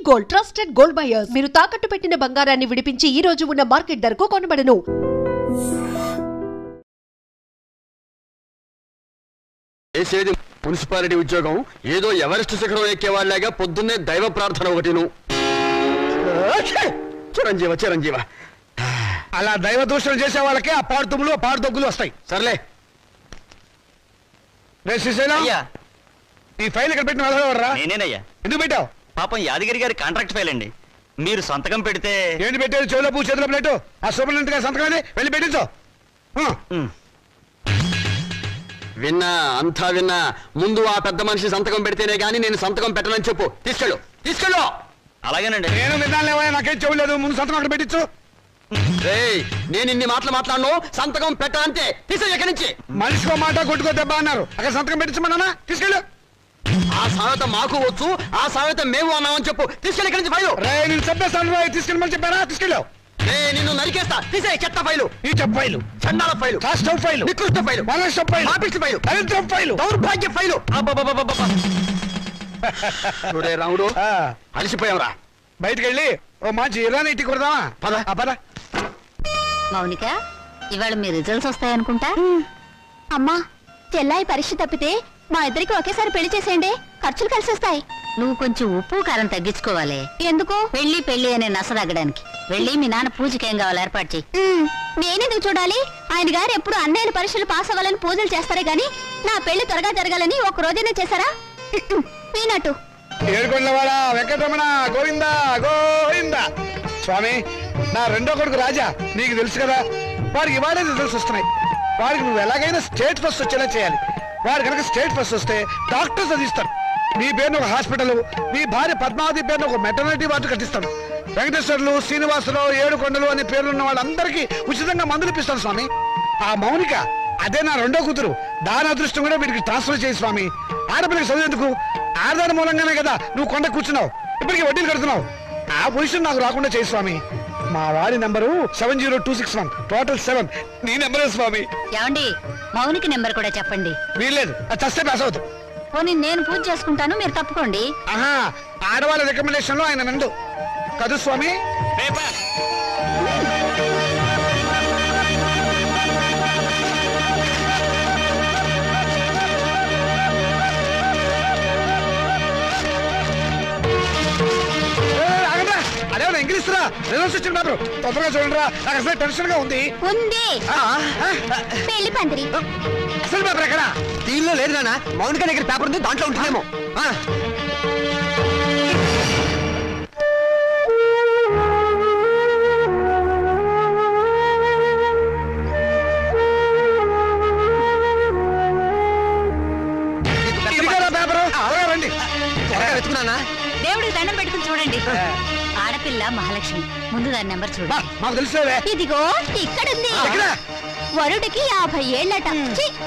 Gold trusted gold buyers. మీరు తాకట్టు పెట్టిన బంగారాన్ని విడిపించి ఈ రోజు ఉన్న మార్కెట్ ధరకు కొనబడను. చేసేది మున్సిపాలిటీ ఉద్యోగం, ఏదో ఎవరెస్ట్ శిఖరం ఎక్కేవాళ్ళగా పొద్దున్నే దైవ ప్రార్థన ఒకటిను. చిరంజీవ చిరంజీవ అలా దైవ దూషణ చేసే వాళ్ళకి ఆ పాడుతుములు పాడుదొగ్గులు వస్తాయి. సర్లే ఈ ఫైల్ ఇక్కడ పెట్టిన వెళ్ళరా? నేనేనయ్యా. ఎందుకు పెట్టావు? పాపం యాదగిరి గారి కాంట్రాక్ట్ ఫైల్ అండి. మీరు సంతకం పెడితే. ఏంటి పెట్టేది? చెవులో పూ చేతిలో ప్లేటు. ఆ సూపరింటెండెంట్ గారి సంతకం వెళ్ళి పెట్టించు. విన్నా, అంతా విన్నా. ముందు ఆ పెద్ద మనిషి సంతకం పెడితేనే గానీ నేను సంతకం పెట్టనని చెప్పు. తీసుకెళ్ళు. అలాగేనండి. నేను విన్నాలేవా, నాకేం చెవులేదు. ముందు సంతకం అక్కడ పెట్టించు. నేను ఇన్ని మాటలు మాట్లాడను. సంతకం పెట్టాలంటే తీసే ఎక్కడి నుంచి. మనిషికో మాట కొట్టుకో దెబ్బ అన్నారు. అక్కడ సంతకం పెట్టించమన్నా. తీసుకెళ్ళు. ఆ సామెత మాకు వచ్చు, ఆ సామెత మేము అన్నామని చెప్పు. తీసుకెళ్ళి ఇక్కడి నుంచి ఫైలు. నేను చెప్పేస్తాను. తీసుకెళ్ళమని చెప్పారా? తీసుకెళ్ళావు. నిన్ను నరికేస్తా. తీసే చెత్త ఫైలు. ఈ చెప్ ఫైలు, చండాల ఫైలు, కాస్టవ్ ఫైలు, నికృష్ట ఫైలు, మనస్సు ఫైలు, ఆపిస్ట్ ఫైలు, దరిద్రం ఫైలు, దౌర్భాగ్య ఫైలు. చూడే రాముడు, అలసిపోయావురా. బయటకు వెళ్ళి ఓ మంచి ఇరానీ ఇట్టి కొడదామా? పద. మౌనిక, ఇవాళ మీ రిజల్ట్స్ వస్తాయనుకుంటా. అమ్మా, చెల్లాయి పరీక్ష తప్పితే మా ఇద్దరికి ఒకేసారి పెళ్లి చేసేయండి. ఖర్చులు కలిసి వస్తాయి. నువ్వు కొంచెం ఉప్పు కారం తగ్గించుకోవాలి. ఎందుకు? పెళ్లి అనే నసదగ్గడానికి. వెళ్ళి మీ నాన్న పూజకి ఏం కావాలి ఏర్పాటు చెయ్యి. నేనెందుకు చూడాలి? ఆయన గారు ఎప్పుడు అన్నయ్యల పరీక్షలు పాస్ అవ్వాలని పూజలు చేస్తారే గాని నా పెళ్లి త్వరగా జరగాలని ఒక రోజైనా చేశారా? పీనట్టు ఏడుకొండలవాడ వెంకటరమణ గోవింద గోవింద. స్వామి, నా రెండో కొడుకు రాజా, నీకు తెలుసు కదా, వాడికి ఇవాళే రిజల్ట్స్ వస్తున్నాయి. వాడికి నువ్వు ఎలాగైనా స్టేట్ ఫస్ట్ వచ్చేలా చేయాలి. వాడు కనుక స్టేట్ ఫస్ట్ వస్తే డాక్టర్స్ చదివిస్తాడు. మీ పేరును ఒక హాస్పిటల్, మీ భార్య పద్మావతి పేరును ఒక మెటర్నిటీ వార్డు కట్టిస్తాడు. వెంకటేశ్వర్లు, శ్రీనివాసరావు, ఏడుకొండలు అనే పేర్లున్న వాళ్ళందరికీ ఉచితంగా మందులు ఇప్పిస్తాను స్వామి. ఆ మౌనిక, అదే నా రెండో కూతురు, దాని అదృష్టం కూడా వీడికి ట్రాన్స్ఫర్ చేయి స్వామి. ఆడపిల్లకి చదివేందుకు? ఆడదాని మూలంగానే కదా నువ్వు కొండ కూర్చున్నావు, ఇప్పటికీ వడ్డీలు కడుతున్నావు. ఆ పొజిషన్ నాకు రాకుండా చేయి స్వామి. మా వారి నెంబరు 70261, టోటల్ 7. నీ నెంబరే స్వామి. ఏమండి, మౌనికి నెంబర్ కూడా చెప్పండి. వీల్లేదు, అది చస్తే పాస్ అవుతావు. పోనీ నేను పూజ చేసుకుంటాను, మీరు తప్పుకోండి. ఆహా, ఆడవాళ్ళ రికమెండేషన్ లో ఆయన నందు కదు స్వామి. అదేమన్నా ఇంగ్లీష్ రా, రిజల్ట్స్ వచ్చిన పేపర్ తొందరగా చూడండి రా. నాకు అసలు టెన్షన్ గా ఉంది. పెళ్లి పందిరి అసలు పేపర్ ఎక్కడ? దీనిలో లేదు నాన్న, మౌనిక దగ్గర పేపర్ ఉంది, దాంట్లో ఉంటుందేమో. రండి, వెతుకున్నానా? దేవుడికి దండం పెట్టుకుని చూడండి. ఆడపిల్ల మహాలక్ష్మి, ముందు దాని నెంబర్ చూడండి. మాకు తెలుసులే. ఇదిగో ఇక్కడుంది. వరుడికి 50 ఏళ్ళట.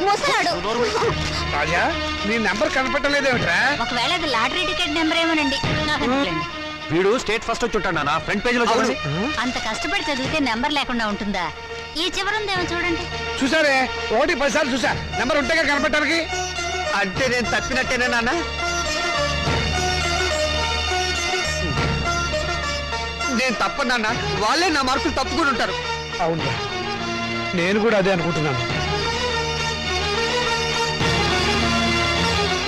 ముసలాడు. రాజా, నీ నెంబర్ కనపట్టలేదేమిట్రా? ఒకవేళ అది లాటరీ టికెట్ నెంబర్ ఏమోనండి. వీడు స్టేట్ ఫస్ట్ వచ్చి ఉంటాడు నా ఫ్రంట్ పేజ్ లో చూడండి. అంత కష్టపడి చదివితే నెంబర్ లేకుండా ఉంటుందా? ఈ చివరుందేమో చూడండి. చూసారే, 1 10 సార్లు చూసా. నెంబర్ ఉంటేగా కనపడటానికి. అంటే నేను తప్పినట్టేనా నాన్న? నేను తప్పనన్నా, వాళ్ళే నా మార్కులు తప్పుకుని ఉంటారు. అవును, నేను కూడా అదే అనుకుంటున్నాను.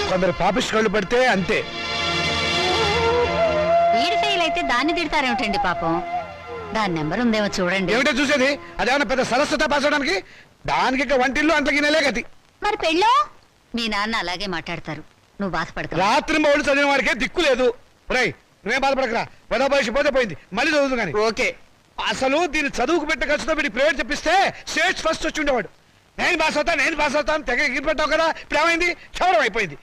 కొందరు పాపిస్ట్ కళ్ళు పడితే అంతే. వీడి ఫెయిల్ అయితే దాన్ని తిడతారేమిటండి పాపం. దాని నెంబర్ ఉందేమో చూడండి. ఏమిటో చూసేది? అదేమన్నా పెద్ద సరస్వత పాస్ అవడానికి? దానికి ఇక వంటిల్లు అంతకినేలే గతి. మరి పెళ్ళో? మీ నాన్న అలాగే మాట్లాడతారు, నువ్వు బాధపడతావు. రాత్రి మౌడు చదివిన వాడికే దిక్కు లేదు. రై, నువ్వేం బాధపడకరా. వదా భవిష్య పోతే పోయింది, మళ్ళీ చదువుతుంది కానీ. ఓకే, అసలు దీన్ని చదువుకు పెట్టే ఖర్చుతో వీడి ప్రేయర్ చెప్పిస్తే స్టేట్ ఫస్ట్ వచ్చి ఉండేవాడు. నేను పాస్ అవుతాను తెగ ఎగిరిపెట్టావు కదా. ఇప్పుడు ఏమైంది? క్షౌరం అయిపోయింది.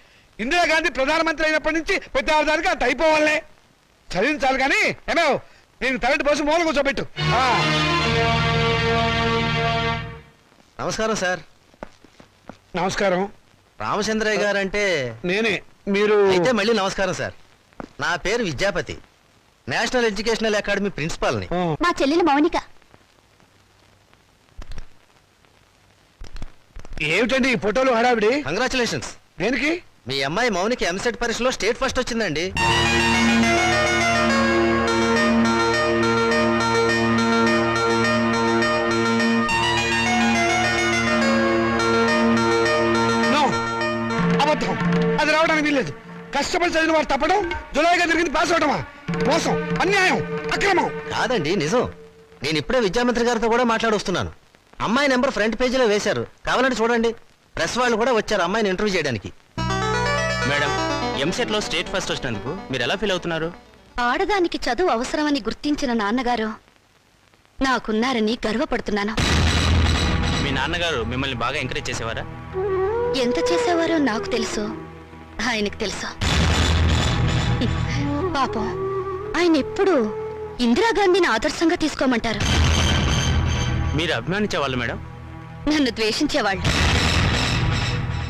ఇందిరాగాంధీ ప్రధానమంత్రి అయినప్పటి నుంచి ప్రతి ఆడదానికి అంత అయిపోవాలనే. చదివించాలి కానీ ఏమేవ్, నేను తలంటి పోసి మూల కూర్చోబెట్టు. నమస్కారం సార్. నమస్కారం. రామచంద్రయ్య గారు అంటే నేనే. మీరు అయితే మళ్ళీ నమస్కారం సార్. నా పేరు విద్యాపతి, నేషనల్ ఎడ్యుకేషనల్ అకాడమీ ప్రిన్సిపాల్ని. మా చెల్లెలు మౌనిక. ఏమిటండి ఈ ఫోటోలు హడావిడి? కంగ్రాచులేషన్స్. దేనికి? మీ అమ్మాయి మౌనికి ఎంసెట్ పరీక్షలో స్టేట్ ఫస్ట్ వచ్చిందండి. కష్టపడి చదివిన వాడు తప్పడం, జులైగా జరిగింది పాస్ అవడమా? మోసం, అన్యాయం, అక్రమం. కాదండి, నిజం. నేను ఇప్పుడే విద్యామంత్రి గారితో కూడా మాట్లాడొస్తున్నాను. అమ్మాయి నెంబర్ ఫ్రంట్ పేజీలో వేశారు, కావాలంటే చూడండి. ప్రెస్ వాళ్ళు కూడా వచ్చారు అమ్మాయిని ఇంటర్వ్యూ చేయడానికి. మేడం, ఎంసెట్ లో స్టేట్ ఫస్ట్ వచ్చినందుకు మీరు ఎలా ఫీల్ అవుతున్నారు? ఆడదానికి చదువు అవసరమని గుర్తించిన నాన్నగారు నాకున్నారని గర్వపడుతున్నాను. మీ నాన్నగారు మిమ్మల్ని బాగా ఎంకరేజ్ చేసేవారా? ఎంత చేసేవారో నాకు తెలుసు, ఆయనకు తెలుసు. పాపం ఆయన ఎప్పుడు ఇందిరాగాంధీని ఆదర్శంగా తీసుకోమంటారు. మీరు అభిమానించేవాళ్ళు మేడం? నన్ను ద్వేషించేవాళ్ళు.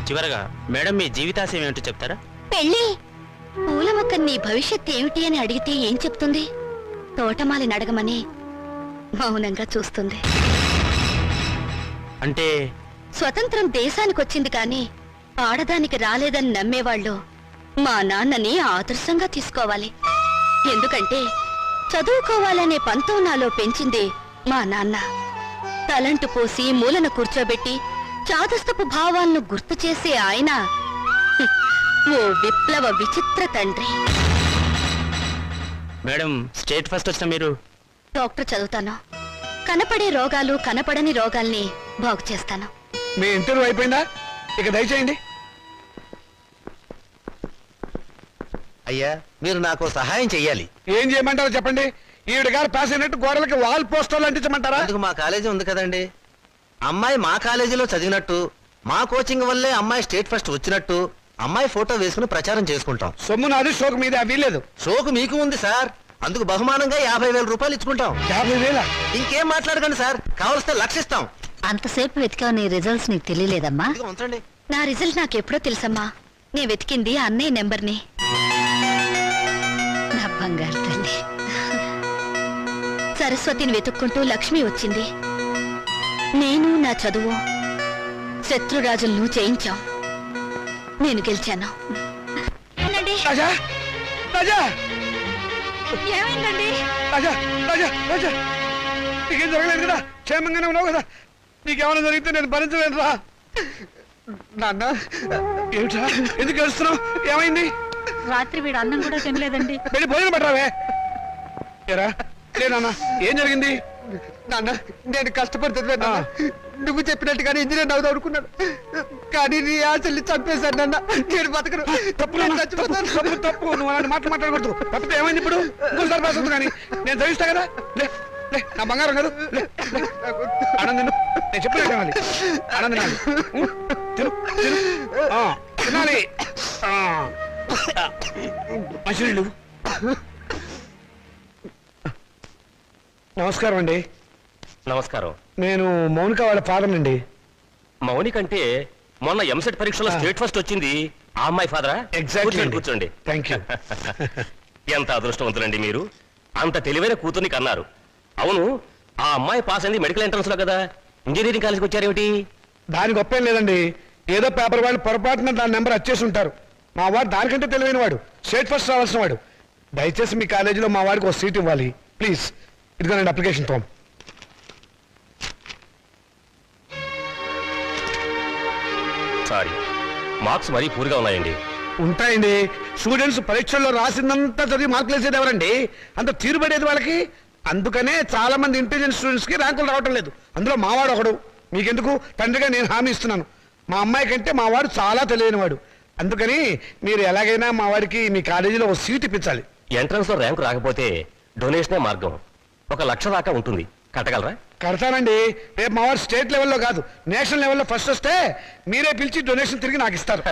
చివరగా మేడం మీ జీవితాశయం ఏమిటో చెప్తారా? పెళ్ళి. పూల మొక్క నీ భవిష్యత్ ఏమిటి అని అడిగితే ఏం చెప్తుంది? తోటమాలిని అడగమని మౌనంగా చూస్తుంది. అంటే స్వతంత్రం దేశానికి వచ్చింది కానీ ఆడదానికి రాలేదని నమ్మేవాళ్ళు మా నాన్నని ఆదర్శంగా తీసుకోవాలి. ఎందుకంటే చదువుకోవాలనే పంతం నాలో పెంచింది మా నాన్న. తలంటు పోసి మూలన కూర్చోబెట్టి చాదస్తపు భావాలను గుర్తు చేసే ఆయన ఓ విప్లవ విచిత్ర తండ్రి. మేడం, స్టేట్ ఫస్ట్ వచ్చిన మీరు? డాక్టర్ చదువుతాను. కనపడే రోగాలు కనపడని రోగాల్ని బాగు చేస్తాను. మీ ఇంటర్వ్యూ అయిపోయిందా? ఇక దయచేయండి. అయ్యా, మీరు నాకు సహాయం చెయ్యాలి. ఏం చేయమంటారో చెప్పండి. ఈవిడ గారు పాస్ అయినట్టు గోడలకి వాల్ పోస్టర్లు అంటించమంటారా? అందుకు మా కాలేజీ ఉంది కదండి. అమ్మాయి మా కాలేజీలో చదివినట్టు, మా కోచింగ్ వల్లే అమ్మాయి స్టేట్ ఫస్ట్ వచ్చినట్టు అమ్మాయి ఫోటో వేసుకుని ప్రచారం చేసుకుంటాం. సొమ్ము నాది, షోకు మీద వీలేదు. షోకు మీకు ఉంది సార్, అందుకు బహుమానంగా 50,000 రూపాయలు ఇచ్చుకుంటాం. 50,000? ఇంకేం మాట్లాడకండి సార్, కావలిస్తే లక్షిస్తాం. అంతసేపు వెతికావు, నీ రిజల్ట్స్ నీకు తెలియలేదమ్మా? ఇదిగో ఉంచండి. నా రిజల్ట్ నాకెప్పుడో తెలుసమ్మా. నే వెతికింది అన్నయ్య నెంబర్ని. నా బంగారు తల్లి. సరస్వతిని వెతుక్కుంటూ లక్ష్మి వచ్చింది. నేను నా చదువు శత్రురాజులను జయించాం. నేను గెలిచాను. రాజా, రాజా, ఏమైందండి? రాజా, రాజా, రాజా, నీకేం జరగలేదు కదా? క్షేమంగానే ఉన్నావు కదా? నీకేమైనా జరిగితే నేను భరించలేను రా. నాన్న, ఏమిట్రా ఎందుకు ఏడుస్తున్నావు? ఏమైంది? రాత్రి వీడు అన్నం కూడా తినలేదండి. వెళ్ళి భోజనం పెట్టరావే. ఏరా లేనా, ఏం జరిగింది? నాన్న, నేను కష్టపడి చదివాను. నువ్వు చెప్పినట్టుగానే ఇంజనీర్ అవుదాం అనుకున్నాను, కానీ నీ ఆశల్ని చంపేశాను నాన్న. నేను బతకను. తప్పు తప్పు, నువ్వు అలాంటి మాటలు మాట్లాడకూడదు. తప్పితే ఏమైంది ఇప్పుడు? ఇంకోసారి పాస్ అవుతుంది కానీ నేను చదివిస్తా కదా. లే లే, నా బంగారం కాదు. లే లే, ఆనందను నేను చెప్పినట్టు తినాలి. ఆనంద తినాలి. తిను తిను, తినాలి. మంచినీళ్ళు. నమస్కారం అండి. నమస్కారం. నేను మౌనిక వాళ్ళ ఫాదర్ అండి. మౌనిక అంటే మొన్న ఎంసెట్ పరీక్షలో స్టేట్ ఫస్ట్ వచ్చింది ఆ అమ్మాయి ఫాదరా? ఎగ్జాక్ట్లీ. కూర్చోండి. Thank you. ఎంత అదృష్టవంతులండి మీరు, అంత తెలివైన కూతుర్ని కన్నారు. అవును, ఆ అమ్మాయి పాస్ అయింది మెడికల్ ఎంట్రన్స్ లో కదా, ఇంజనీరింగ్ కాలేజ్కి వచ్చారేమిటి? దాని గొప్పేం లేదండి. ఏదో పేపర్ వాళ్ళు పొరపాటున దాని నెంబర్ వచ్చేసి ఉంటారు. మా వాడు దానికంటే తెలివైన వాడు, స్టేట్ ఫస్ట్ రావాల్సిన వాడు. దయచేసి మీ కాలేజీలో మా వాడికి ఒక సీట్ ఇవ్వాలి ప్లీజ్. ఇదిగోనండి అప్లికేషన్ ఫామ్. సారీ, మార్క్స్ మరీ పూర్గా ఉన్నాయండి. ఉంటాయండి. స్టూడెంట్స్ పరీక్షల్లో రాసిందంతా చదివి మార్కులు వేసేది ఎవరండి? అంత తీరుబడేది వాళ్ళకి. అందుకనే చాలా మంది ఇంటెలిజెంట్ స్టూడెంట్స్ కి ర్యాంకులు రావటం లేదు. అందులో మావాడు ఒకడు. మీకెందుకు, తండ్రిగా నేను హామీ ఇస్తున్నాను. మా అమ్మాయి కంటే మా వాడు చాలా తెలియనివాడు. అందుకని మీరు ఎలాగైనా మా వాడికి మీ కాలేజీలో ఒక సీట్ ఇప్పించాలి. ఎంట్రన్స్ లో ర్యాంకు రాకపోతే డొనేషనే మార్గం. 1,00,000 దాకా ఉంటుంది, కట్టగలరా? కడతానండి. రేపు మా వాడు స్టేట్ లెవెల్లో కాదు, నేషనల్ లెవెల్లో ఫస్ట్ వస్తే మీరే పిలిచి డొనేషన్ తిరిగి నాకు ఇస్తారు.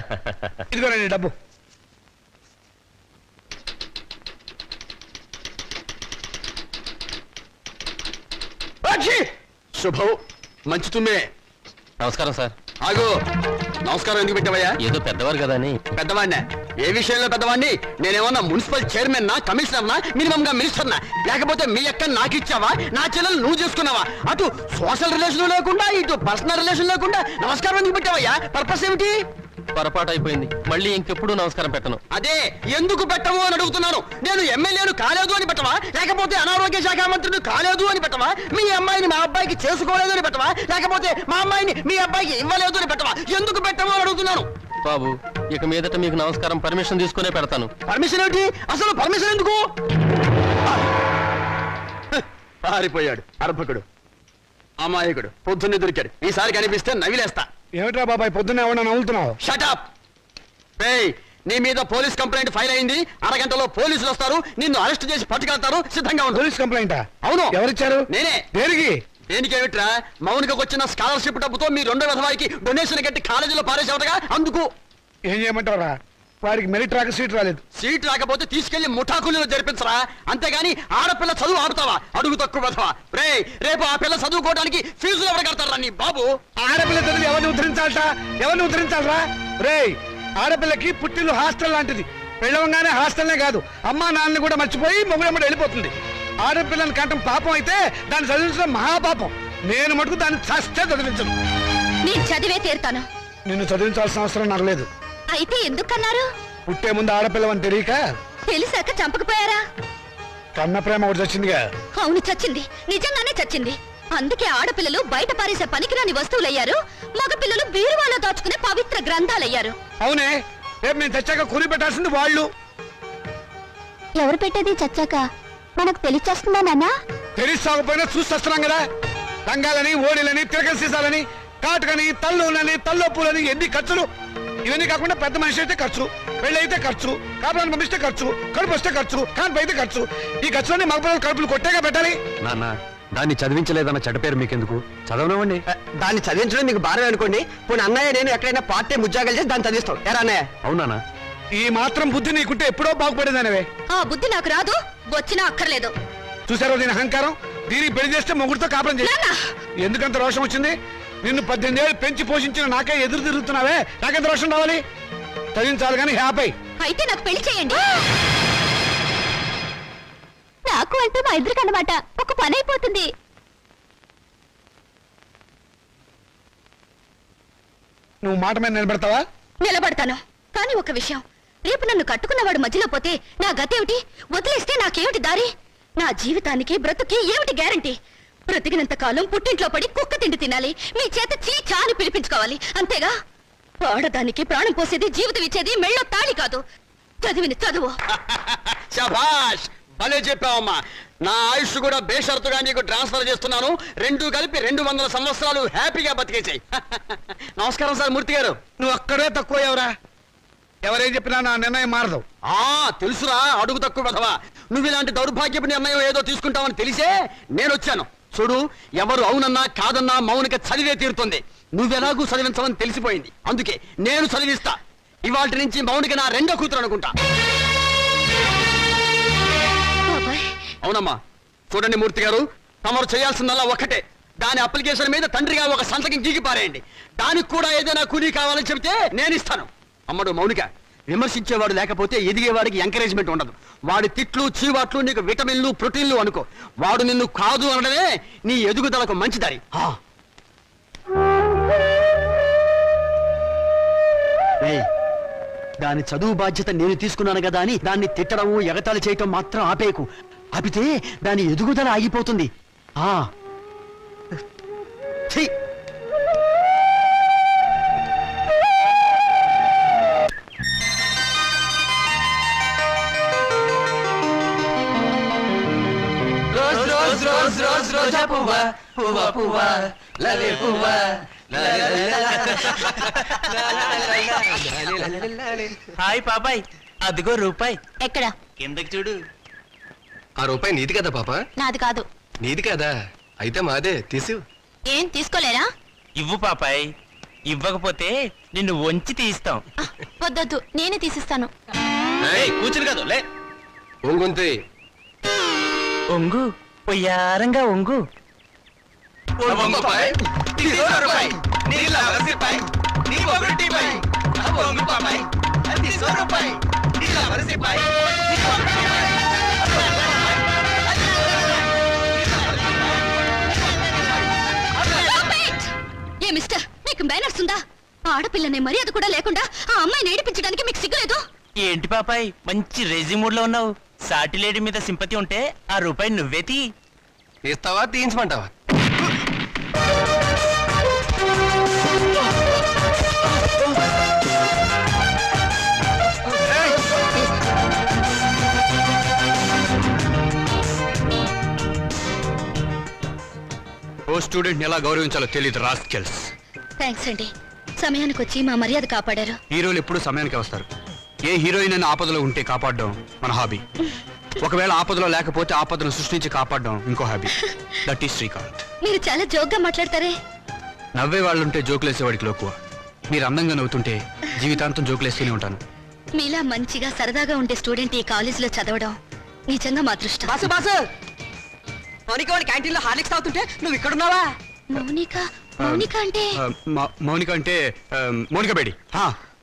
ఇదిగోనండి డబ్బు. శుభం. మంచి తుమ్మే. నమస్కారం సార్. ఆగు. నమస్కారం ఎందుకు పెట్టావయ్యా? ఏదో పెద్దవారు కదా అని. పెద్దవాడినా? ఏ విషయంలో పెద్దవాడిని? నేనేమన్నా మున్సిపల్ చైర్మన్ నా, కమిషనర్ నా, మినిమం గా మినిస్టర్ నా? లేకపోతే మీ అక్క నాకు ఇచ్చావా? నా చెల్లెలు నువ్వు చేసుకున్నావా? అటు సోషల్ రిలేషన్ లేకుండా, ఇటు పర్సనల్ రిలేషన్ లేకుండా నమస్కారం ఎందుకు పెట్టావయ్యా? పర్పస్ ఏమిటి? పొరపాటు అయిపోయింది, మళ్ళీ ఇంకెప్పుడు నమస్కారం పెట్టను. అదే ఎందుకు పెట్టవు అని అడుగుతున్నాను. నేను ఎమ్మెల్యేను కాలేదు అని పెట్టవా? లేకపోతే అనారోగ్య శాఖ మంత్రిని కాలేదు అని పెట్టవా? మీ అమ్మాయిని మా అబ్బాయికి చేసుకోలేదు అని పెట్టవా? లేకపోతే మా అమ్మాయిని మీ అబ్బాయికి ఇవ్వలేదు అని పెట్టవా? ఎందుకు పెట్టవు అని అడుగుతున్నాను. బాబు ఇక మీదట మీకు నమస్కారం పర్మిషన్ తీసుకునే పెడతాను. పర్మిషన్ ఏమిటి? అసలు పర్మిషన్ ఎందుకు? పారిపోయాడు అర్భకుడు, అమాయకుడు, పొద్దున్నే దొరికాడు. ఈసారి కనిపిస్తే నవిలేస్తా. ఏమిట్రా బాబాయ్ పొద్దున్న ఏమన్నా నవ్వుతున్నావు? షటప్! నీ మీద పోలీస్ కంప్లైంట్ ఫైల్ అయింది. అరగంటలో పోలీసులు వస్తారు, నిన్ను అరెస్ట్ చేసి పట్టుకెళ్తారు. సిద్ధంగా ఉండు. పోలీస్ కంప్లైంటా? అవును. ఎవరిచ్చారు? నేనే. దేనికి? దేనికేమిట్రా, మౌనికకు వచ్చిన స్కాలర్షిప్ డబ్బుతో మీ రెండో విధవారికి డొనేషన్ కట్టి కాలేజీలో పారేసేవటగా. అందుకు ఏం చేయమంటారా? వాడికి మెరిట్ రాక సీట్ రాలేదు. సీట్ రాకపోతే తీసుకెళ్లి ముఠాకుల్లో జరిపించరా, అంతేగాని ఆడపిల్ల చదువు ఆపుతావా? అడుగు తక్కువ విధవా. రేపు ఆ పిల్ల చదువుకోవడానికి ఫీజులు ఎవరు కడతారా నీ బాబు? ఆడపిల్ల చదువు ఎవరిని ఉద్ధరించాలట? ఎవరిని ఉద్ధరించాలరా? ఆడపిల్లకి పుట్టిల్లు హాస్టల్ లాంటిది. పెళ్ళవంగానే హాస్టల్నే కాదు, అమ్మా నాన్నని కూడా మర్చిపోయి మొగుడమ్మడు వెళ్ళిపోతుంది. ఆడపిల్లని కంటం పాపం అయితే దాన్ని చదివించడం మహాపాపం. నేను మటుకు దాన్ని చస్తే చదివించను. నేను చదివే తీరుతాను. నిన్ను చదివించాల్సిన అవసరం నాకు లేదు. అయితే ఎందుకన్నారు? పుట్టే ముందు ఆడపిల్లవని తెలియక తెలిసాక చంపకపోయారా? కన్న ప్రేమ ఒకటి చచ్చిందిగా. అవును, చచ్చింది. నిజంగానే చచ్చింది. అందుకే ఆడపిల్లలు బయట పారేసే పనికిరాని వస్తువులయ్యారు, మగపిల్లలు బీరువాలో దాచుకునే పవిత్ర గ్రంథాలయ్యారు. అవునే, రేపు నేను చచ్చాక కూలి పెట్టాల్సింది వాళ్ళు. ఎవరు పెట్టేది చచ్చాక మనకు తెలిచేస్తుందా నాన్న? తెలిసాకపోయినా చూస్తున్నాం కదా. రంగాలని, ఓడిలని, తిరగల సీసాలని, కాటుకని, తల్లులని, తల్లొప్పులని, ఎన్ని ఖర్చులు. ఇవన్నీ కాకుండా పెద్ద మనిషి అయితే ఖర్చు, పెళ్లి అయితే ఖర్చు, కాపురాన్ని పంపిస్తే ఖర్చు, కడుపు వస్తే ఖర్చు, కాన్పు అయితే ఖర్చు. ఈ ఖర్చులన్నీ మగపిల్లలు కడుపులు కొట్టేగా పెట్టాలి. నాన్న, దాన్ని చదివించలేదన్న చెడ్డ పేరు మీకెందుకు? చదవనివ్వండి. దాన్ని చదివించడం మీకు భారం అనుకోండి. పోనీ అన్నయ్య నేను ఎక్కడైనా పార్ట్ టైం ఉద్యోగాలు చేసి దాన్ని చదివిస్తాం. ఎరా అన్నయ్య? అవునా? ఈ మాత్రం బుద్ధి నీకుంటే ఎప్పుడో బాగుపడేదానివే. ఆ బుద్ధి నాకు రాదు, వచ్చినా అక్కర్లేదు. చూసారో దీని అహంకారం? దీనికి పెళ్లి చేస్తే మొగుడితో కాపురం చేసి ఎందుకంత రోషం వచ్చింది? నిన్ను 18 ఏళ్ళు పెంచి పోషించిన నాకే ఎదురు తిరుగుతున్నావే, నాకెంత రోషం రావాలి? చదివించాలి కానీ హ్యాపీ. అయితే నాకు పెళ్లి చేయండి. నాకు అంటే మా ఇద్దరికి అన్నమాట ఒక పని అయిపోతుంది. నువ్వు మాట మీద నిలబెడతావా? నిలబడతాను. కానీ ఒక విషయం, రేపు నన్ను కట్టుకున్నవాడు మధ్యలో పోతే నా గతేమిటి? వదిలేస్తే నాకేమిటి దారి? నా జీవితానికి బ్రతుకి ఏమిటి గ్యారంటీ? బ్రతికినంత కాలం పుట్టింట్లో పడి కుక్క తిండి తినాలి, మీ చేత చీచా అని పిలిపించుకోవాలి, అంతేగా? ఆడదానికి ప్రాణం పోసేది, జీవితం ఇచ్చేది మెళ్ళో తాళి కాదు, చదివిన చదువు. శభాష్, భలే చెప్పావమ్మా. నా ఆయుష్ కూడా బేషరతుగా నీకు ట్రాన్స్ఫర్ చేస్తున్నాను. రెండు కలిపి 200 సంవత్సరాలు హ్యాపీగా బతికేసాయి. నమస్కారం సార్ మూర్తి గారు. నువ్వు అక్కడే తక్కువ ఎవరా? ఎవరేం చెప్పినా నా నిర్ణయం మారదు. తెలుసురా, అడుగు తక్కువ కదవా. నువ్వు ఇలాంటి దౌర్భాగ్యపు నిర్ణయం ఏదో తీసుకుంటావని తెలిసే నేను వచ్చాను. చూడు, ఎవరు అవునన్నా కాదన్నా మౌనిక చదివే తీరుతుంది. నువ్వెలాగూ చదివించవని తెలిసిపోయింది, అందుకే నేను చదివిస్తా. ఇవాళ నుంచి మౌనిక నా రెండో కూతురు అనుకుంటా. అవునమ్మా. చూడండి మూర్తి గారు, తమరు చేయాల్సిందల్లా ఒక్కటే. దాని అప్లికేషన్ మీద తండ్రిగా ఒక సంతకం గీకి పారేయండి. దానికి కూడా ఏదైనా కూలీ కావాలని చెబితే నేను ఇస్తాను. అమ్మడు మౌనిక, విమర్శించేవాడు లేకపోతే ఎదిగేవాడికి ఎంకరేజ్మెంట్ ఉండదు. వాడి తిట్లు, చీవాట్లు నీకు విటమిన్లు, ప్రోటీన్లు అనుకో. వాడు నిన్ను కాదు అనడమే నీ ఎదుగుదలకు మంచి దారి. దాని చదువు బాధ్యత నేను తీసుకున్నాను కదా అని దాన్ని తిట్టడము, ఎగతాళి చేయటం మాత్రం ఆపేకు. ఆపితే దాని ఎదుగుదల ఆగిపోతుంది. రోజా పువ్వా పువ్వా పువ్వా లలే పువ్వా. హాయ్ పాపాయ్, అదిగో రూపాయి. ఎక్కడ? కిందకి చూడు. ఆ రూపాయి నీది కదా పాప? నాది కాదు. నీది కదా? అయితే మాదే, తీసు. ఏం తీసుకోలేరా? ఇవ్వు పాపాయ్, ఇవ్వకపోతే నిన్ను వంచి తీస్తాం. వద్దొద్దు, నేనే తీసిస్తాను. కూర్చుని కాదు, లే. ఒంగుంతే. ఒంగు, పొయ్యారంగా ఒంగు. ఏ మిస్టర్, మీకు మేనర్స్ ఉందా? ఆడపిల్లనే మర్యాద కూడా లేకుండా ఆ అమ్మాయిని ఏడిపించడానికి మీకు సిగ్గులేదు? ఏంటి పాపాయ్, మంచి రెజ్యూమూడ్ లో ఉన్నావు. సాటి లేడీ మీద సింపతి ఉంటే ఆ రూపాయి నువ్వే తీ. తీస్తావా, తీయించమంటావా? స్టూడెంట్ ఎలా గౌరవించాలో తెలియదు రాస్కెల్స్. థ్యాంక్స్ అండి, సమయానికి వచ్చి మా మర్యాద కాపాడారు. హీరోలు ఎప్పుడు సమయానికి వస్తారు. ఏ హీరోయిన్ అయినా ఆపదలో ఉంటే కాపాడడం మన హాబీ. ఒకవేళ ఆపదలో లేకపోతే ఆపదను సృష్టించి కాపాడడం ఇంకో హాబీ. That is Srikanth. మీరు చాలా జోక్గా మాట్లాడతారే. నవ్వే వాళ్ళుంటే జోకులేసేవాడికి లోకువ. మీరు అందంగా నవ్వుతుంటే జీవితాంతం జోకులేస్తూనే ఉంటాను. మీలా మంచిగా సరదాగా ఉండే స్టూడెంట్ ఈ కాలేజీలో చదవడం నిజంగా మా అదృష్టం. బాసు బాసు, మౌనిక వాడి క్యాంటీన్లో హార్లిక్స్ తాగుతుంటే నువ్వు ఇక్కడున్నావా? మౌనిక? మౌనిక అంటే మౌనిక అంటే మౌనిక బేడి.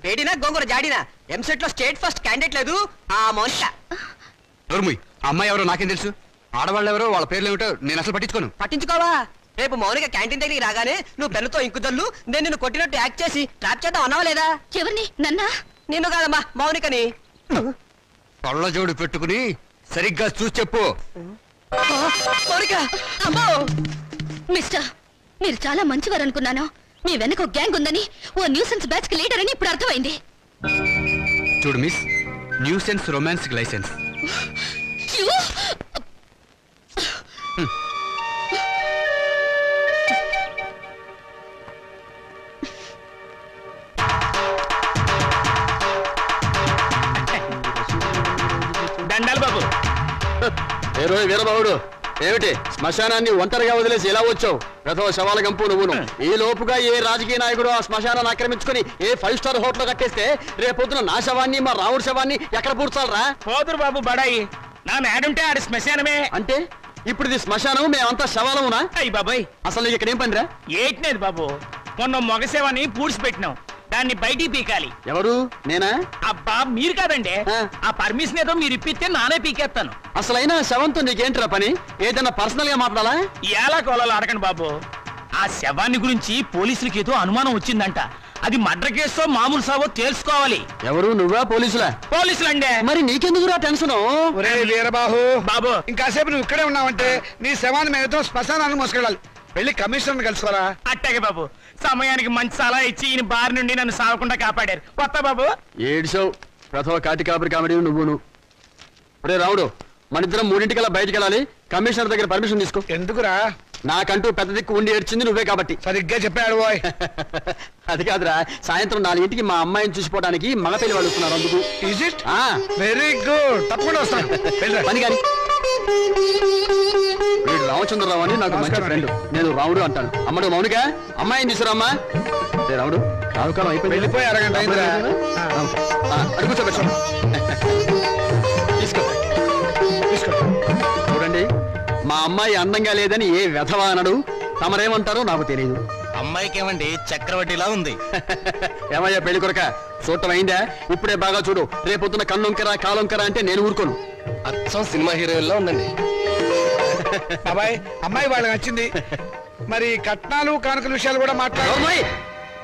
వేడినా గోంగూర జాడినా ఎంసెట్ లో స్టేట్ ఫస్ట్ క్యాండిడేట్ లేదు ఆ మౌనిక. నోర్ముయ్, ఆ అమ్మాయి ఎవరో నాకేం తెలుసు. ఆడవాళ్ళు ఎవరో వాళ్ళ పేర్లు ఏమిటో నేను అసలు పట్టించుకోను. పట్టించుకోవా? రేపు మౌనిక క్యాంటీన్ దగ్గరికి రాగానే నువ్వు పెన్నుతో ఇంకుదల్లు నేను నిన్ను కొట్టినట్టు యాక్ట్ చేసి ట్రాప్ చేద్దాం అన్నావా లేదా? ఎవరిని? నన్నా? నిన్ను కాదమ్మా, మౌనికని. కళ్ళజోడు పెట్టుకుని సరిగ్గా చూసి చెప్పు. మౌనిక అమ్మో! మిస్టర్, మీరు చాలా మంచివారు అనుకున్నాను. మీ వెనక ఒక గ్యాంగ్ ఉందని, ఓ న్యూసెన్స్ బ్యాచ్ కి లీడర్ అని ఇప్పుడు అర్థమైంది. చూడు miss, nuisance romance license. You? దండాలు బాబు. వీరబాబుడు, ఏమిటి శ్మశానాన్ని ఒంటరిగా వదిలేసి ఎలా వచ్చావు? రథో శవాల గంపు నువ్వును. ఈ లోపుగా ఏ రాజకీయ నాయకుడు ఆ శ్మశానాన్ని ఆక్రమించుకుని ఏ 5 స్టార్ హోటల్ కట్టేస్తే రేపొద్దున నా శవాన్ని మా రావుడి శవాన్ని ఎక్కడ పూడ్చాలరా? పోదురు బాబు బడాయి. నా మేడుంటే ఆడి శ్మశానమే. అంటే ఇప్పుడు ఇది శ్మశానం, మేమంతా శవాలమునా? అయ్యి బాబాయ్, అసలు ఇక్కడ ఏం పనిరా? ఏట్లేదు బాబు, మొన్న మొగసేవని పూడ్చిపెట్టినాం, దాన్ని బయటికి పీకాలి. ఎవరు? నేనా? అబ్బా మీరు కాదండి, ఆ పర్మిషన్ ఏదో మీరు ఇప్పిస్తే నానే పీకేస్తాను. అసలైనా శవంతో నీకేంట్రా పని? ఏదైనా పర్సనల్ గా మాట్లాడాలా? ఎలా కోలాలో అడగండి బాబు. ఆ శవాన్ని గురించి పోలీసులకి ఏదో అనుమానం వచ్చిందంట. అది మర్డర్ కేసో మామూలు సావో తెలుసుకోవాలి. ఎవరు? నువ్వా పోలీసులా? పోలీసులండి. మరి నీకెందుకురా టెన్షన్? వీరబాహు బాబు, ఇంకాసేపు నువ్వు ఇక్కడే ఉన్నావంటే నీ శవాన్ని మేమతో శ్మశానాన్ని మోసుకెళ్ళాలి. వెళ్ళి కమిషనర్ కలుసుకోరా. అట్టాగే బాబు, సమయానికి మంచి సలహా ఇచ్చి ఈయన బారి నుండి నన్ను సాగకుండా కాపాడారు. కొత్త బాబు. ఏడ్చావు ప్రథమ కాటి కాపరి కామెడీ నువ్వును. ఒరే రావుడు, మనిద్దరం 3:00 బయటికి వెళ్ళాలి. కమిషనర్ దగ్గర పర్మిషన్ తీసుకో. ఎందుకురా? నాకంటూ పెద్ద దిక్కు ఉండి ఏడ్చింది నువ్వే కాబట్టి. సరిగ్గా చెప్పాడు బాయ్. అది కాదురా, సాయంత్రం 4:00కి మా అమ్మాయిని చూసిపోవడానికి మగ పెళ్లి వాళ్ళు వస్తున్నారు. అందుకు. Is it? వెరీ గుడ్, తప్పకుండా వస్తాను. పని కానీ. వీడు రామచంద్రరావు అని నాకు మంచి ఫ్రెండ్. నేను రావుడు అంటాను. అమ్మడు మౌనిక, అమ్మాయిని తీసుకురామ్మా. రావుడు, రావుకాలం అయిపోయింది. వెళ్ళిపోయి అరగంట అయిందిరా. కూర్చోబెట్టు. తీసుకో తీసుకో. చూడండి, మా అమ్మాయి అందంగా లేదని ఏ వెధవా అనడు. తమరేమంటారో నాకు తెలియదు. అమ్మాయికి ఏమండి చక్రవడ్డీలా ఉంది. ఏమయ్యా పెళ్లి కొరక, చూడటం అయిందా? ఇప్పుడే బాగా చూడు. రేపొద్దున కన్నొంకరా కాలొంకరా అంటే నేను ఊరుకోను. అచ్చం సినిమా హీరోయిన్లా ఉందండి. బాబాయ్, అమ్మాయి వాళ్ళకి నచ్చింది. మరి కట్నాలు కానుకల విషయాలు కూడా మాట్లాడు.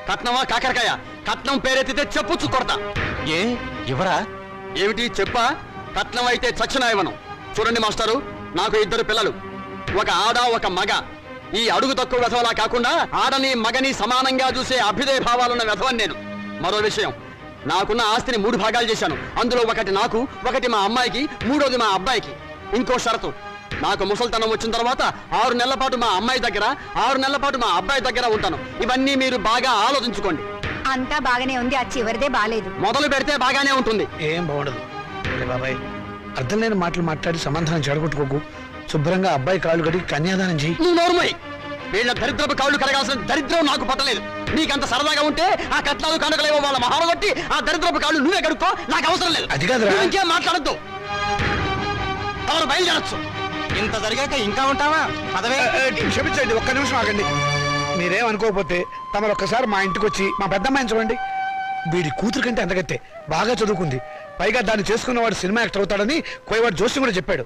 కట్నమా కాకరకాయ? కట్నం పేరెత్తితే చెప్పుచ్చు కొడతా. ఏ ఎవరా? ఏమిటి చెప్పా? కట్నం అయితే చచ్చిన ఇవ్వను. చూడండి మాస్టారు, నాకు 2 పిల్లలు, ఒక ఆడ ఒక మగ. ఈ అడుగు తక్కువ వెధవలా కాకుండా ఆడని మగని సమానంగా చూసే అభ్యుదయ భావాలున్న వెధవని నేను. మరో విషయం, నాకున్న ఆస్తిని 3 భాగాలు చేశాను. అందులో ఒకటి నాకు, ఒకటి మా అమ్మాయికి, 3వది మా అబ్బాయికి. ఇంకో షరతు, నాకు ముసల్తనం వచ్చిన తర్వాత 6 నెలల పాటు మా అమ్మాయి దగ్గర, 6 నెలల పాటు మా అబ్బాయి దగ్గర ఉంటాను. ఇవన్నీ మీరు బాగా ఆలోచించుకోండి. అంతా బాగానే ఉంది, ఆ చివరిదే బాలేదు. మొదలు పెడితే బాగానే ఉంటుంది. ఏం బాగుండదు బాబాయ్. అర్థం లేని మాటలు మాట్లాడి సమాధానం చెడగొట్టుకోకు. శుభ్రంగా అబ్బాయి కాళ్ళు కడిగి కన్యాదానం చెయ్యి. నువ్వు నోరుమోయ్. వీళ్ళ దరిద్రపు కాళ్ళు కడగాల్సిన దరిద్రం నాకు పట్టలేదు. నీకంత సరదాగా ఉంటే ఆ కట్నాలు కనుకలేవో వాళ్ళ మహాలు బట్టి ఆ దరిద్రపు కాళ్ళు నువ్వే కడుక్కో. నాకు అవసరం లేదు. అది కాదురా. ఇంకేం మాట్లాడద్దు. ఎవరు బయలుదేరచ్చు. ఇంత జరిగాక ఇంకా ఉంటావా? పదవే. క్షమించండి, ఒక్క నిమిషం ఆగండి. మీరేం అనుకోకపోతే తమరు ఒక్కసారి మా ఇంటికి వచ్చి మా పెద్దమ్మాయిని చూడండి. వీడి కూతురు కంటే అంతగత్తే, బాగా చదువుకుంది. పైగా దాన్ని చేసుకున్నవాడు సినిమా యాక్టర్ అవుతాడని కోయవాడు జోషి కూడా చెప్పాడు.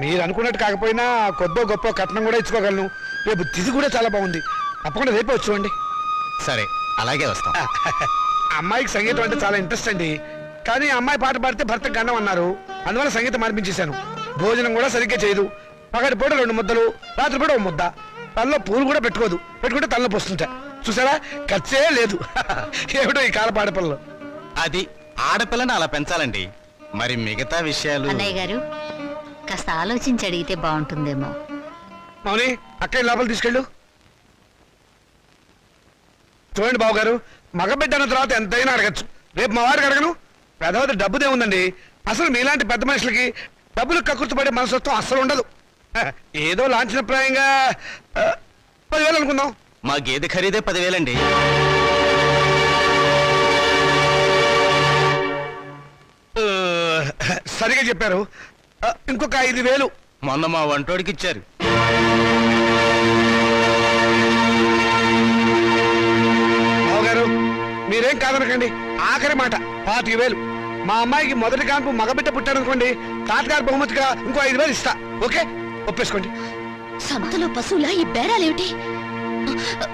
మీరు అనుకున్నట్టు కాకపోయినా కొద్దో గొప్ప కట్నం కూడా ఇచ్చుకోగలను. రేపు తిథి కూడా చాలా బాగుంది. తప్పకుండా రేపే వచ్చుకోండి. సరే, అలాగే వస్తాం. అమ్మాయికి సంగీతం అంటే చాలా ఇంట్రెస్ట్ అండి. కానీ అమ్మాయి పాట పాడితే భర్తకు గండం అన్నారు. అందువల్ల సంగీతం మార్పించేశాను. భోజనం కూడా సరిగ్గా చేయదు. పగటి పూట 2 ముద్దలు, రాత్రి పూట 1 ముద్ద. తనలో పూలు కూడా పెట్టుకోదు. పెట్టుకుంటే తనలో పోస్తుంటా. చూసారా, ఖర్చే లేదు. ఏమిటో ఈ కాల పాడపల్లో. అది ఆడపిల్లని అలా పెంచాలండి. మరి మిగతా విషయాలు అన్నయ్య గారు, కాస్త ఆలోచించి అడిగితే బాగుంటుందేమో. మౌని అక్కయ్య లోపల తీసుకెళ్ళు. చూడండి బాబు గారు, మగబిడ్డ అన్న తర్వాత ఎంతైనా అడగచ్చు. రేపు మా వారికి అడగను. పెద్దవారి డబ్బుదే ఉందండి. అసలు మీలాంటి పెద్ద మనుషులకి డబ్బులు కక్కుర్తిపడే మనసత్వం అస్సలు ఉండదు. ఏదో లాంఛనప్రాయంగా 10,000 అనుకుందాం. మా గేదె ఖరీదే 10,000 అండి. సరిగా చెప్పారు. ఇంకొక 5,000 మొన్న మా వంటోడికి ఇచ్చారు. బావగారు మీరేం కాదనకండి. ఆఖరి మాట 25,000. మా అమ్మాయికి మొదటి కాన్పు మగబిడ్డ పుట్టారనుకోండి, తాతగారు బహుమతిగా ఇంకో 5,000 ఇస్తా. ఓకే, ఒప్పేసుకోండి. సంతలో పశువులా ఈ బేరాలేమిటి?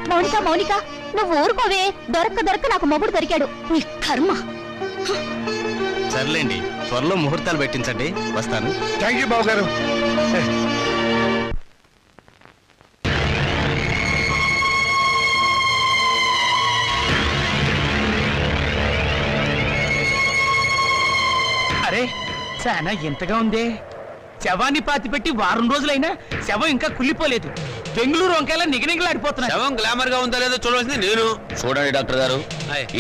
మౌనిక నువ్వు ఊరుకోవే. దొరక్క నాకు మొగుడు దొరికాడు. నీ కర్మ. సర్లేండి, త్వరలో ముహూర్తాలు పెట్టించండి. వస్తాను. థ్యాంక్ యూ బావగారు. అరే చాలా ఎంతగా ఉంది. శవాన్ని పాతిపెట్టి వారం రోజులైనా శవం ఇంకా కుళ్ళిపోలేదు. బెంగళూరు వంకాయలా నిగనిగలాడిపోతున్నా. శవం గ్లామర్ గా ఉందా లేదో చూడవలసింది నేను. చూడండి డాక్టర్ గారు,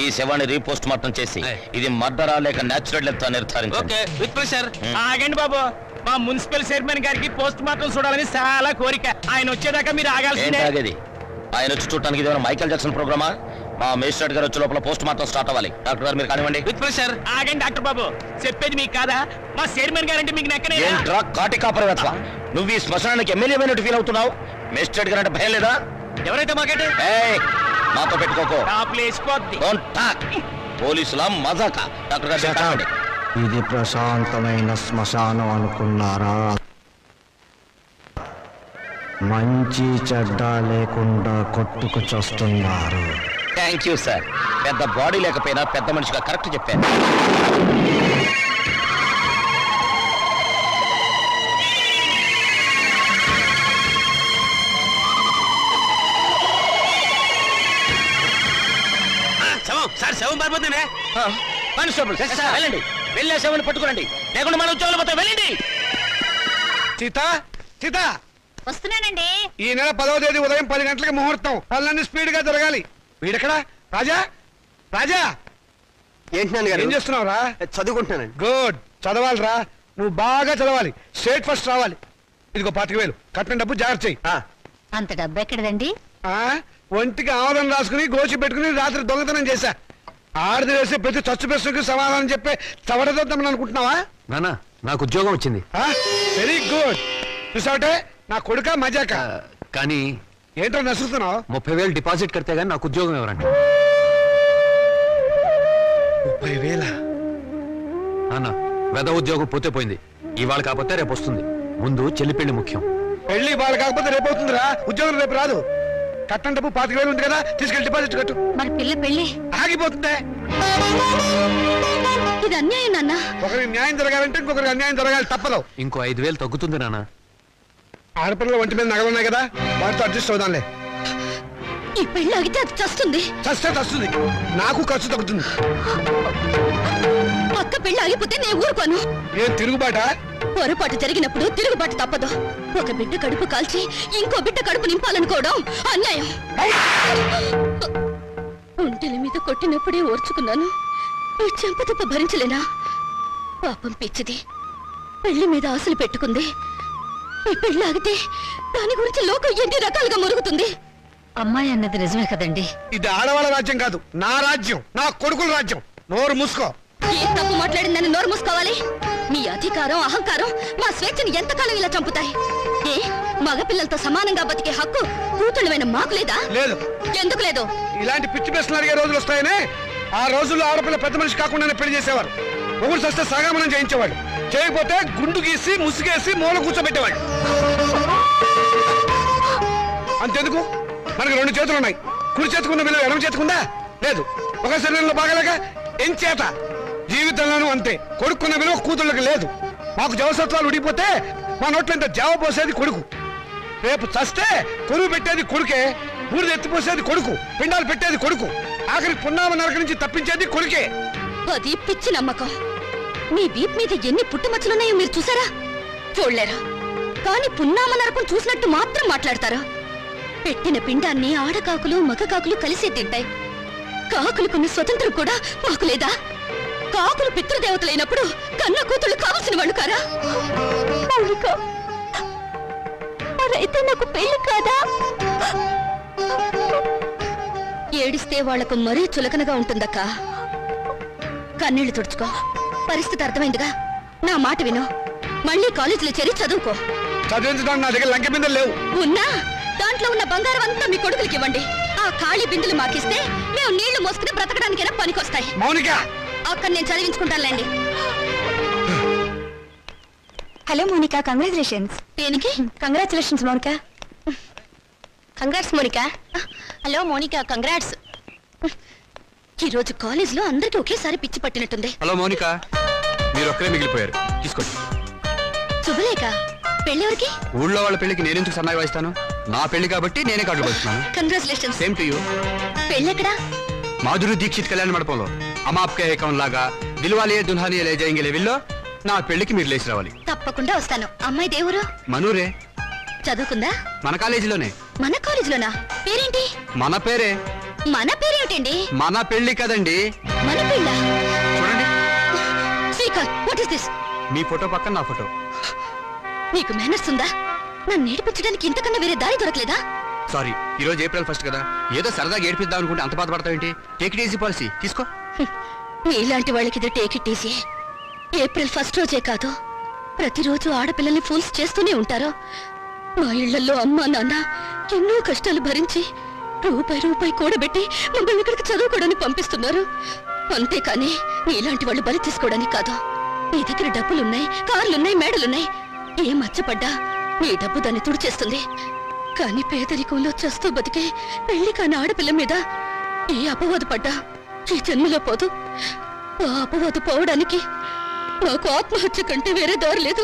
ఈ శవాన్ని రీపోస్ట్ మార్టం చేసి ఇది మర్డరా లేక న్యాచురల్ డెత్ నిర్ధారించండి. Okay, with pressure. ఆగండి బాబు, మా మున్సిపల్ చైర్మన్ గారికి పోస్ట్ మార్టం చూడాలని చాలా కోరిక. ఆయన వచ్చేదాకా మీరు ఆగాల్సిందే. ఆగేది ఆయన వచ్చి చూడటానికి ఇదేమైనా మైకేల్ జాక్సన్ ప్రోగ్రామా? మా మేజిస్ట్రేట్ గారు వచ్చే లోపల పోస్ట్ మార్టం స్టార్ట్ అవ్వాలి. డాక్టర్ గారు మీరు కానివ్వండి. With pressure. ఆగండి డాక్టర్ బాబు, చెప్పేది మీకు కాదా? మా చైర్మన్ గారంటే మీకు నెక్కనే. ఏంట్రా కాటి కాపరి వెతవా? నువ్వు ఈ శ్మశానానికి ఎమ్మెల్యే అయినట్టు ఫీల్ అవుతున్నావు. మేజిస్ట్రేట్ గారు అంటే భయం లేదా? ఎవరైతే మాకంటే నాతో పెట్టుకోకో. Don't talk. పోలీసుల మజాక. డాక్టర్ గారు కానివ్వండి. ఇది ప్రశాంతమైన శ్మశానం అనుకున్నారా? మంచి చెడ్డ లేకుండా కొట్టుకు చస్తున్నారు. Thank you sir. పెద్ద బాడీ లేకపోయినా పెద్ద మనిషిగా కరెక్ట్ చెప్పాను. శవం పారిపోతుందే. కానిస్టేబుల్ వెళ్ళండి, వెళ్ళే శవాన్ని పట్టుకురండి, లేకుండా మన ఉద్యోగాలు పోతాం. వెళ్ళండి. సీత వస్తున్నానండి. ఈ నెల 10వ తేదీ ఉదయం 10 గంటలకు ముహూర్తం. పనులన్నీ స్పీడ్ గా జరగాలి. వీడెక్కడా? రాజా రాజా ఏంటి నాన్నగారు? ఏం చేస్తున్నావురా? చదువుకుంటున్నానండి. గుడ్, చదవాలిరా. నువ్వు బాగా చదవాలి, స్టేట్ ఫస్ట్ రావాలి. ఇదిగో 25,000 కట్టిన డబ్బు జాగ్రత్త చెయ్యి. అంత డబ్బు ఎక్కడదండి? ఒంటికి ఆవరణ రాసుకుని గోచి పెట్టుకుని రాత్రి దొంగతనం చేశా. ఆడది వేసే ప్రతి చచ్చు ప్రశ్నకి సమాధానం చెప్పే చవడదొద్దామని అనుకుంటున్నావా? నానా నాకు ఉద్యోగం వచ్చింది. Very good. చూసావటే నా కొడుక మజాక. కానీ ఏంటో నసుకుతున్నావు? 30,000 డిపాజిట్ కడితే గానీ నాకు ఉద్యోగం ఎవరండి? 30,000? నాన్న వెద ఉద్యోగం పోతే పోయింది. ఇవాళ కాకపోతే రేపు వస్తుంది. ముందు చెల్లి పెళ్లి ముఖ్యం. పెళ్లి వాళ్ళు కాకపోతే రేపు అవుతుందిరా. ఉద్యోగం రేపు రాదు. కట్టం డబ్బు 25,000 ఉంది కదా, తీసుకెళ్ళి డిపాజిట్ కట్టు. మరి పిల్ల పెళ్లి ఆగిపోతుందే. ఇది అన్యాయం నాన్న. ఒకరికి న్యాయం జరగాలంటే ఇంకొకరికి అన్యాయం జరగాలి, తప్పదు. ఇంకో 5,000 తగ్గుతుంది నాన్న. ఆడపిల్లల ఒంటి మీద నగలున్నాయి కదా, వాటితో అడ్జస్ట్ అవుదాంలే. ఈ పెళ్లి ఆగితే అది చస్తుంది. చస్తే చస్తుంది, నాకు ఖర్చు తగ్గుతుంది. అక్క పెళ్లి ఆగిపోతే నేను ఊరుకోను. ఏం తిరుగుబాట? పొరపాటు జరిగినప్పుడు తిరుగుబాటు తప్పదు. ఒక బిడ్డ కడుపు కాల్చి ఇంకో బిడ్డ కడుపు నింపాలనుకోవడం అన్యాయం. ఒంటెల మీద కొట్టినప్పుడే ఓర్చుకున్నాను. ఈ చెంపదెబ్బ భరించలేనా? పాపం పిచ్చిది, పెళ్లి మీద ఆశలు పెట్టుకుంది. ఈ పెళ్లి ఆగితే దాని గురించి లోకం ఎన్ని రకాలుగా మురుగుతుంది. అమ్మాయి అన్నది నిజమే కదండి. ఇది ఆడవాళ్ళ రాజ్యం కాదు, నా రాజ్యం, నా కొడుకుల రాజ్యం. నోరు మూసుకో. ఏ తప్పు మాట్లాడిందని నోరు మూసుకోవాలి? మీ అధికారం అహంకారం మా స్వేచ్ఛని ఎంతకాలం ఇలా చంపుతాయి? ఏ మగపిల్లలతో సమానంగా బతికే హక్కు కూతుళ్ళమైన మాకు లేదా? లేదు. ఎందుకు లేదు? ఇలాంటి పిచ్చి ప్రశ్నలు అడిగే రోజులు వస్తాయనే ఆ రోజుల్లో ఆడపిల్ల పెద్ద మనిషి కాకుండానే పెళ్లి చేసేవారు. ఒకరు సస్తే సగామనం చేయించేవాడు, చేయకపోతే గుండు గీసి ముసుగేసి మూల కూర్చోబెట్టేవాడు. అంతెందుకు, మనకి 2 చేతులు ఉన్నాయి. కుడి చేతుకున్న విలువ ఎడమ చేతుకుందా? లేదు. ఒక శరీరంలో బాగలేక ఎంచేత జీవితంలోనూ అంతే. కొడుకున్న విలువ కూతుళ్ళకి లేదు. మాకు జవసత్వాలు ఉడిపోతే మా నోట్లో ఇంత జావ పోసేది కొడుకు. రేపు చస్తే కొరువు పెట్టేది కొడుకే, బూడిద ఎత్తిపోసేది కొడుకు, పిండాలు పెట్టేది కొడుకు, ఆఖరి పున్నామ నరక నుంచి తప్పించేది కొడుకే. అది పిచ్చి నమ్మకం. మీ వీప్ మీద ఎన్ని పుట్టుమచ్చలున్నాయో మీరు చూసారా? చూడలేరా? కానీ పున్నామ నరకం చూసినట్టు మాత్రం మాట్లాడతారు. పెట్టిన పిండాన్ని ఆడకాకులు మగ కాకులు కలిసే తింటాయి. కాకులకున్న స్వతంత్రం కూడా మాకు లేదా? కాకులు పితృదేవతలైనప్పుడు కన్న కూతుళ్ళు కావలసిన వాళ్ళు కారా? అయితే నాకు పెళ్లి కాదా? ఏడిస్తే వాళ్లకు మరీ చులకనగా ఉంటుందక్క. కన్నీళ్లు తుడుచుకో. పరిస్థితి అర్థమైందిగా. నా మాట విను. మళ్ళీ కాలేజీలో చేరి చదువుకో. చదివించడానికి నా దగ్గర లంక బిందెలు లేవు. ఉన్నా దాంట్లో ఉన్న బంగారం అంతా మీ కొడుకులకి ఇవ్వండి. ఆ ఖాళీ బిందులు మాకిస్తే మేము నీళ్లు మోసుకుని బ్రతకడానికైనా పనికొస్తాయి. మౌనిక, అక్కడ నేను చదివించుకుంటానులేండి. Hello Monika, congratulations. దేనికి? Congratulations Monika. Congrats Monika. Hello Monika, congrats. ఈరోజు కాలేజ్ లో అందరికి ఒకేసారి పిచ్చి పట్టినట్టుంది. హలో మౌనిక, మీరు ఒక్కరే మిగిలిపోయారు, తీసుకోండి. శుభలేఖ, పెళ్ళెవరికి? ఊళ్ళో వాళ్ళ పెళ్లికి నేనెందుకు సన్నాయి వాయిస్తాను? నా పెళ్లి కాబట్టి నేనే కార్డు పడుతున్నాను. కంగ్రాచులేషన్స్. Same to you. పెళ్ళెక్కడా? మాధురి దీక్షిత్ కళ్యాణ మండపంలో అమాప్కే ఏకం లాగా దిల్వాలియే దుల్హానియే లే జాయేంగే లెవెల్లో నా పెళ్లికి మీరు లేచి రావాలి. తప్పకుండా వస్తాను. అమ్మాయి దేవురు? మనూరే. చదువుకుందా? మన కాలేజీలోనే. మన కాలేజీలోనా? పేరేంటి? మన పేరే. మన పేరేమిటండి? మన పెళ్లి కదండి. మన పెళ్ళ? చూడండి. Srikanth, what is this? Me photo పక్కన నా ఫోటో. నీకు మేనర్స్ ఉందా? నన్ను ఏడిపించడానికి ఇంతకన్నా వేరే దారి దొరకలేదా? సారీ, ఈ రోజు ఏప్రిల్ 1 కదా, ఏదో సరదాగా ఏడిపిద్దాం అనుకుంటే అంత బాధపడతావేంటి? టేక్ ఇట్ ఈజీ పాలసీ, తీసుకో. ఇలాంటి వాళ్ళకి ఇది టేక్ ఇట్ ఈజీ. ఏప్రిల్ 1 రోజే కాదు, ప్రతిరోజు ఆడపిల్లల్ని ఫూల్స్ చేస్తూనే ఉంటారు. మా ఇళ్లలో అమ్మా నాన్న ఎన్నో కష్టాలు భరించి రూపాయి కూడబెట్టి మమ్మల్ని ఇక్కడికి చదువుకోవడానికి పంపిస్తున్నారు. అంతేకాని నీలాంటి వాళ్ళు బలి తీసుకోవడానికి కాదు. నీ దగ్గర డబ్బులున్నాయి, కార్లున్నాయి, మేడలున్నాయి. ఏ మచ్చపడ్డా నీ డబ్బు దాన్ని తుడిచేస్తుంది. కానీ పేదరికంలో చస్తూ బతికే పెళ్లి కాని ఆడపిల్ల మీద ఏ అపవాదు పడ్డా ఈ జన్మలో పోదు. ఆ అపవాదు పోవడానికి నాకు ఆత్మహత్య కంటే వేరే దారి లేదు.